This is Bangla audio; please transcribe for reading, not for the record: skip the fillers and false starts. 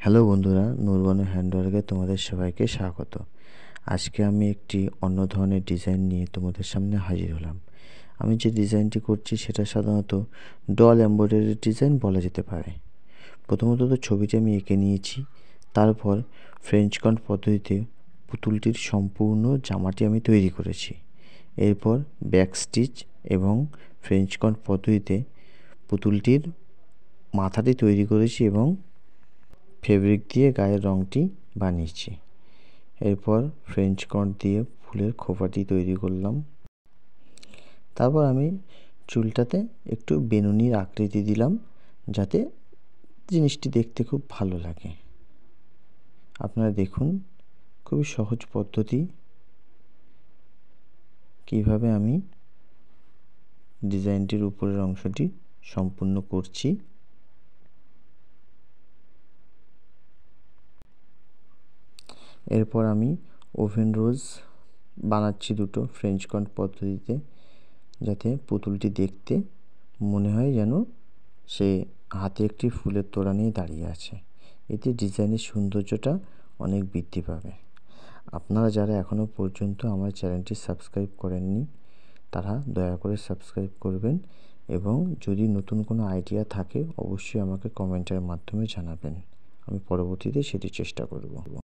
হ্যালো বন্ধুরা, নুরবানু হ্যান্ডওয়ার্কে তোমাদের সবাইকে স্বাগত। আজকে আমি একটি অন্য ধরনের ডিজাইন নিয়ে তোমাদের সামনে হাজির হলাম। আমি যে ডিজাইনটি করছি সেটা সাধারণত ডল এমব্রয়ডারি ডিজাইন বলা যেতে পারে। প্রথমত তো ছবিটি আমি এঁকে নিয়েছি, তারপর ফ্রেঞ্চ কট পদ্ধতিতে পুতুলটির সম্পূর্ণ জামাটি আমি তৈরি করেছি। এরপর ব্যাক স্টিচ এবং ফ্রেঞ্চ কট পদ্ধতিতে পুতুলটির মাথাটি তৈরি করেছি এবং ফেব্রিক দিয়ে গায়ের রঙটি বানিয়েছি। এরপর ফ্রেঞ্চ কট দিয়ে ফুলের খোপাটি তৈরি করলাম। তারপর আমি চুলটাতে একটু বেনুনির আকৃতি দিলাম, যাতে জিনিসটি দেখতে খুব ভালো লাগে। আপনারা দেখুন, খুবই সহজ পদ্ধতি কিভাবে আমি ডিজাইনটির উপরের অংশটি সম্পূর্ণ করছি। এরপর আমি ওভেন রোজ বানাচ্ছি দুটো ফ্রেঞ্চ কট পদ্ধতিতে, যাতে পুতুলটি দেখতে মনে হয় যেন সে হাতে একটি ফুলের তোড়া নিয়ে দাঁড়িয়ে আছে। এতে ডিজাইনের সৌন্দর্যটা অনেক বৃদ্ধি পাবে। আপনারা যারা এখনও পর্যন্ত আমার চ্যানেলটি সাবস্ক্রাইব করেননি, তারা দয়া করে সাবস্ক্রাইব করবেন এবং যদি নতুন কোনো আইডিয়া থাকে অবশ্যই আমাকে কমেন্টের মাধ্যমে জানাবেন। আমি পরবর্তীতে সেটি চেষ্টা করব।